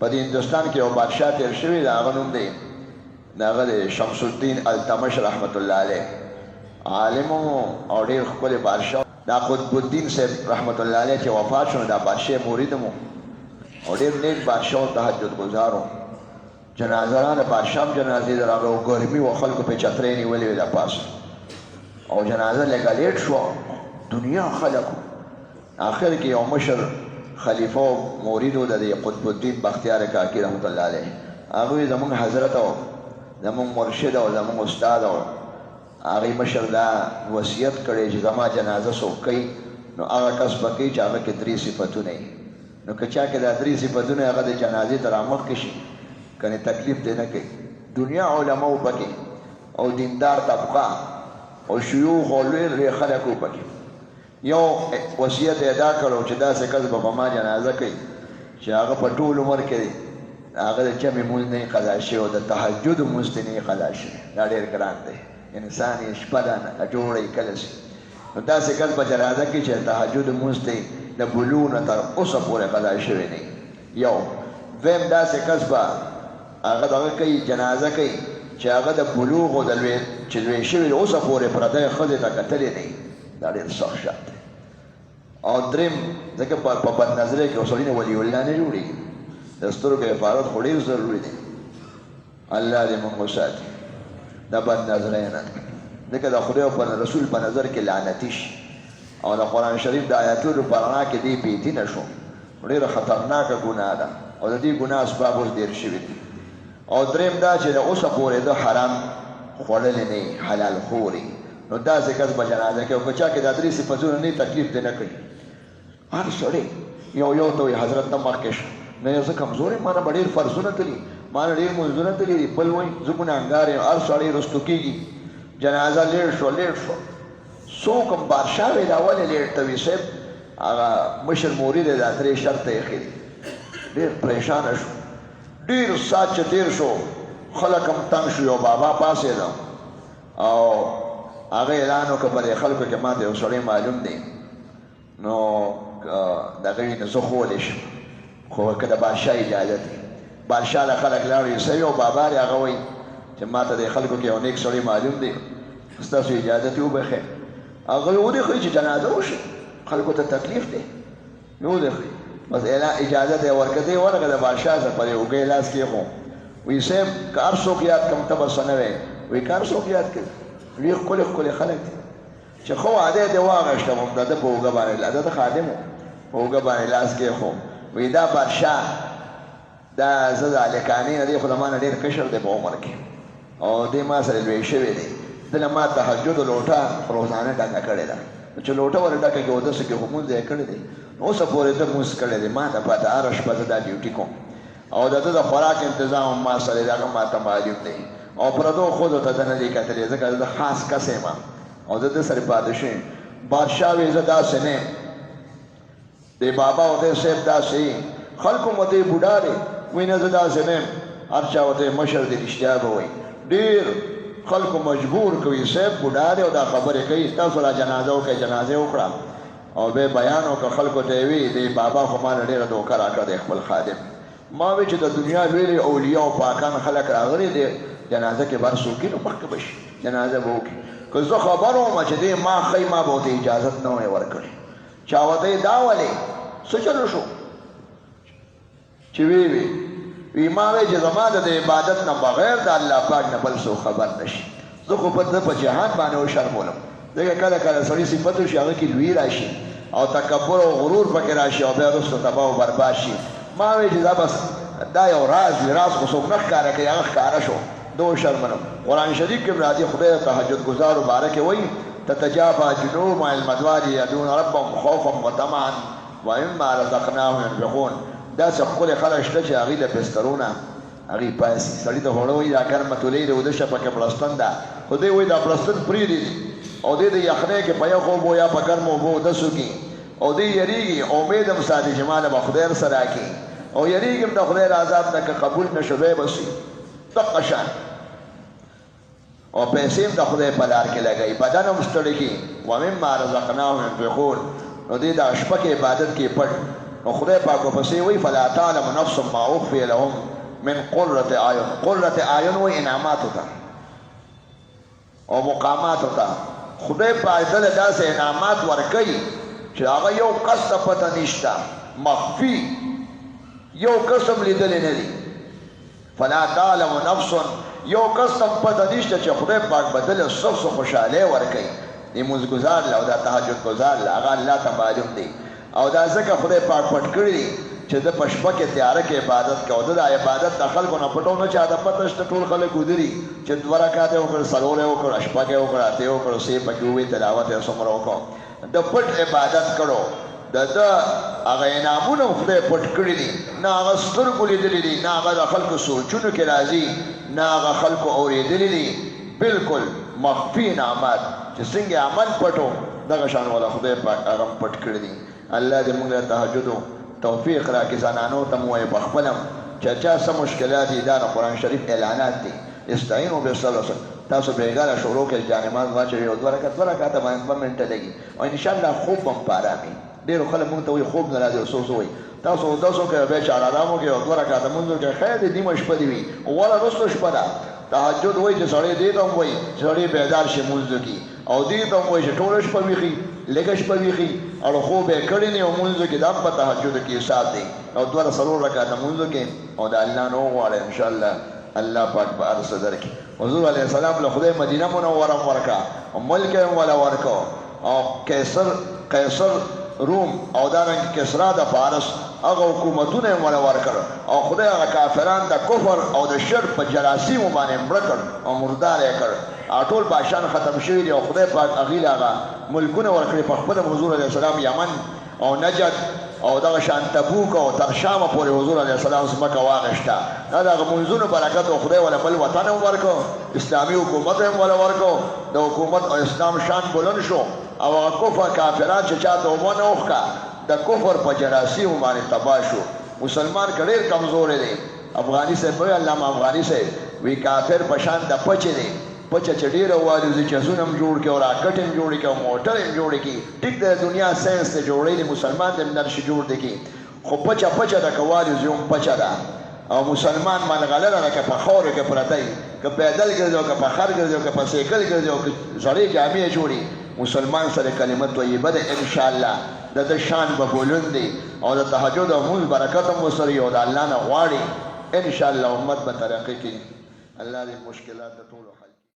په دې هندوستان کې یو بادشاه تیر شوی د هغه نوم دی د هغه د شمس الدین التمش رحمت الله علیه عالم او ډېر ښکلی بادشاه دا قطب الدین صاحب رحمت الله علیه چې وفات شو دا بادشاه مرید مو او ډېر نیک بادشاه او تهجد ګزار و جنازه راغله بادشاه هم جنازې ته راغله او ګرمي وه خلکو پرې چترۍ نیولې وې د پاسه او جنازه لږه لیټ شوه دنیا خلکو آخر کې یو مشر خلیفه او مرید و د قطب الدین بختیار کاکي رحمت الله علیه هغوی زمونږ حضرت او زمونږ مرشد او زمونږ استاد او هغې مشر دا وصیت کړی چې زما جنازه څوک کوي نو هغه کس به کوي چې هغه کې 3 صفتونه وي نو که چا کې دا 3 صفتونه هغه د جنازې ته رامخکې شي کنې تکلیف دی نه کوي دنیا علماو پکې او دیندار طبقه او شیوخ او لوی لوی خلک و پکې یو وصیت ادا کړو چې داسې کس به په ما جنازه کوي چې هغه په ټول عمر کې هغه د جمع مونځ نه قضا شوی او د تهجد مونځ ته نه قضا شوی دا ډېر ګران دی انسان یې شپه ده نه جوړی کله شي نو داسې کس په جنازه کې چې تهجد مونځ ته د بلوغ نه تر اوسه پورې قضا شوی نه یو دویم داسې کس به هغه دغه کوي جنازه کوي چې هغه د بلوغ او د لوی چې لوی شوي اوسه پورې پردۍ ښځې ته کتلې نه دا ډېر سخت شرط دی او دریم ځکه په بدنظرۍ کې سړي نه ولي الله نه جوړېږي د سترګو حفاظت خو ډېر ضروري دی الله دې موږ وساتي د بدنظرۍ نه ځکه د خدای او رسول په نظر کې لعنتي شي او د قرآن شریف د آیاتونو په رڼا کې دې بېدینه شو ډېره خطرناکه ګناه ده او د دې ګناه اسباب اوس ډېر شوي دي او دریم دا چې د اوسه پورې د حرام خوړلی نه حلال خوري نو داسې کس به جنازه کوي او که چا کې دا 3 صفتونه نه تکلیف دې نه کوي هر سړی یو ته وایي حضرت ته مخکې شه نه یو زه کمزور یم ما نه به ډېر فرضونه تلي ما نه ډېر مونځونه تلي دي بل وایي زه ګنهګار یم هر سړی رستو کېږي جنازه لیټ شو څوک هم بادشاه وی دا ولې لیټ ته وي صاحب هغه مشر مرید یې دا 3 شرط ته ایښي دي ډېر پریشانه شو ډېر ساعت چې تېر شو خلک هم تنګ شو یو بابا پاڅېده او هغه اعلان وکړه په دې خلکو کې ما ته یو سړی معلوم دی نو د هغې نه زه خولی شم خو که د بادشاه اجازت وي بادشاه له خلک لاړو یې یو بابا دی هغه وایي چې ما ته د خلکو کې یو نیک سړی معلوم دی ستاسو اجازت یې وبخئ هغه یې ودېښئ چې جنازه وشي خلکو ته تکلیف دی یې ودېښئ بس اجازت یې ورکړه دی ورغه د بادشاه څخه په دې اوږې لاس کېښو وایي صاحب که هر څوک یاد کړم ته به څه نه وی وایي که هر څوک یاد کړي ډېر ښکلي ښکلي خلک دي چې ښه واده یې دې واغېشتم د ده په اوږه باندې د ده خادم و په اوږه باندې لاس کېښو وایي دا بادشاه دا زه د هلکانې نه دی خو د ما نه ډېر کشر دی په عمر کې او دې ما سره لوی شوی دی ده له ما تهجد لوټه روزانه ډکه کړې ده چې لوټه ور ډکه کې اودسه کې خو مونځ یې کړی دی اوسه پورې ده مونځ کړی دی ما ته پته هره شپه زه دا ډیوټي کوم او د ده د خوراک انتظام هم ما سره دی هغه ما ته معلوم دی او پردو ښځو ته ده نه دی کتلی ځکه زه خاص کس یم او زه ده سره پاتې شوی بادشاه وایي زه داسې نه یم دی بابا او دی صاحب داسې یي خلکو مو دی بوډا دی وایي نه زه داسې نه یم هر چا ورته مشر دی رښتیا به وایي ډېر خلکو مجبور کوي صاحب بوډا دی او دا خبرې کوي تاسو را جنازه وکړئ جنازه وکړه او بیا بیان وکړه خلکو ته یې وایي دی بابا خو ما نه ډېره دوکه راکړه دی خپل خادم ما وایي چې د دنیا لوی اولیاء او پاکان خلک راغلي دی جنازه کې بر څوک نو مخکې به شي جنازه به وکړي که زه خبر وم چې دی ما ښی ما به ورته اجازت نه وی ورکړې چا ورته دا ولې څه چلو شو چې وی ما وی چې زما د عبادت نه بغیر د الله پاک نه بل څوک خبر نه شي زه خو په جهان باندې وشرمولم ځکه کله کله سړي صفت وشي هغه کې لوی راشي او تکبر او غرور پکې راشي او بیا وروسته تباه او برباد شي ما وی چې دا بس دا یو راز وي راز خو څوک نه ښکاره کوي هغه ښکاره شو ده وشرمنم قرآن شریف کې راځي خدای د تهجد ګزارو باره کې وایي تتجافى جنوبهم عن المضاجع يدعون ربهم خوفا وطمعا ومما رزقناهم ينفقون داسې ښکلي خلک شته چې هغوی له بسترونه هغوی پاسي سړي ته خوړه وایي دا ګرمه تولۍ دی اوده شه پکې پلستن ده خو دوی وایي دا پلستن پرېږدي او دوی د یخنۍ کې په یخو اوبو یا په ګرمو اوبو اودسو کې او دوی یریږي امید هم ساتي چې ما له به خدای سره راکړي او یریږي هم د خدای د عذاب نه که قبول نه شو دی به شي دقه شان او پیسې هم د خدای په لار کې لګوي بدن هم ستړی کړي ومما رزقناهم ينفقون نو دوی د شپه کې عبادت کې پټ نو خدای پاک ورپسې وایي فلا تعلم نفس ما اخفي لهم من قرة اعین. قرة اعین وایي انعاماتو ته او مقاماتو ته. خدای پاک دله داسې انعامات ورکوي چې هغه یو کس ته پته نشته، مخفي، یو کس هم لیدلی نه دي. فلا تعلم نفس، یو کس ته پته نشته چې خدای پاک به دله څه خوشحالۍ ورکوي. لمونځ ګزار له او دا تهجد ګزار له هغه الله ته معلوم دی. او دا ځکه خدای پاک پټ کړي دي چې د په شپه کې تیاره کې عبادت کوو. د عبادت د خلکو نه پټو نه، چا د پته شته ټول خلک ودري چې 2 رکعات یې وکړل، 4 یې وکړل، شپه کې وکړل، 8 یې وکړل، 3 پکې ووایي، تلاوت یې څومره وکړو. د پټ عبادت کړو، د هغه انعامونه خدای پټ کړي دي. نه هغه سترګو لیدلي دي، نه هغه د خلکو سوچونو کې راځي، نه هغه خلکو اورېدلي دي. بالکل مخفي انعامات چې څنګه عمل پټو، دغه شان والا خدای پاک هغه پټ کړي دي. الله دې موږ له تهجدو توفیق راکړي. زنانو ته مو وایي په خپله چې چا څه مشکلات دي، دا د قرآن شریف اعلانات دي. استعینوا بالصبر، تاسو بېګاره شروع کړئ، جانماز واچوئ، یو 2 رکعته باندې 2 منټه لګي او انشاءالله خوب به هم په ارامي. ډېرو خلک موږ ته وایي خوب نه راځي، او څه وایي تاسو اودس وکړئ، بیا چار ارام وکړئ او 2 رکعته لمونځ وکړئ. خیر دی نیمه شپه دې وي، غوره وروسته شپه ده. تهجد وایي چې سړی دې ته هم وایي چې سړی بیدار شي لمونځ وکړي، او دې ته هم وایي چې ټوله شپه ویښي، لږه شپه ویښي، او خوب یې کړی نه او لمونځ وکړي. دا هم په تهجد کې حساب دی. او 2 رکعته لمونځ وکړي او د الله نه وغواړئ، انشاءالله الله پاک به هر څه درکړي. حضور علیه السلام له خدای مدینه منوره هم ورکړه او ملک یې هم وله ورکړو، او قیصر روم او دارنګه کسرا د فارس هغه حکومتونه یې وله ورکړل، او خدای هغه کافران د کفر او د شرک په جراثیمو باندې مړه کړ او مردار یې کړ. ټول بادشاهان ختم شوي دي او خدای پاک هغې له هغه ملکونه ورکړي. په خپله حضور علیه السلام یمن او نجد او دغه شان تبوک او تر شامه پورې حضور علیه السلام ځمکه واخیسته. دا د هغه منځونو برکت او خدای وله بل وطن هم ورکړو، اسلامي حکومت هم وله ورکړو. د حکومت او اسلام شان بلند شو، او هغه کفر کافران چې چاته ومنه وښکه د کفر په جراثیمو باندې تباه شو. مسلمان که ډېر کمزوری دی. افغاني صاحب وایي، علامه افغاني صاحب وی کافر په شان د پچې دی، پچه چې ډېره والوځي، چسونه هم جوړ کړي او راکټ هم جوړ کړي او موټر هم جوړ کړي. ټیک د دنیا ساینس ته جوړوي، مسلمان ته هم نه شي جوړ دی کړي، خو پچه ده که والوځي هم پچه ده. او مسلمان ملغلره ده که په خاورو کې پرته وي، که پیدل ګرځي او که په خر ګرځي او که په سیکل ګرځي او که زړې جامې جوړي، مسلمان سره کلمه طیبه ده. انشاءالله د ده شان به بلند دی او د تهجد او مونځ برکت هم ورسره وي او د الله نه غواړي. انشاءالله امت به ترقي کوي. الله دې مشکلات د ټولو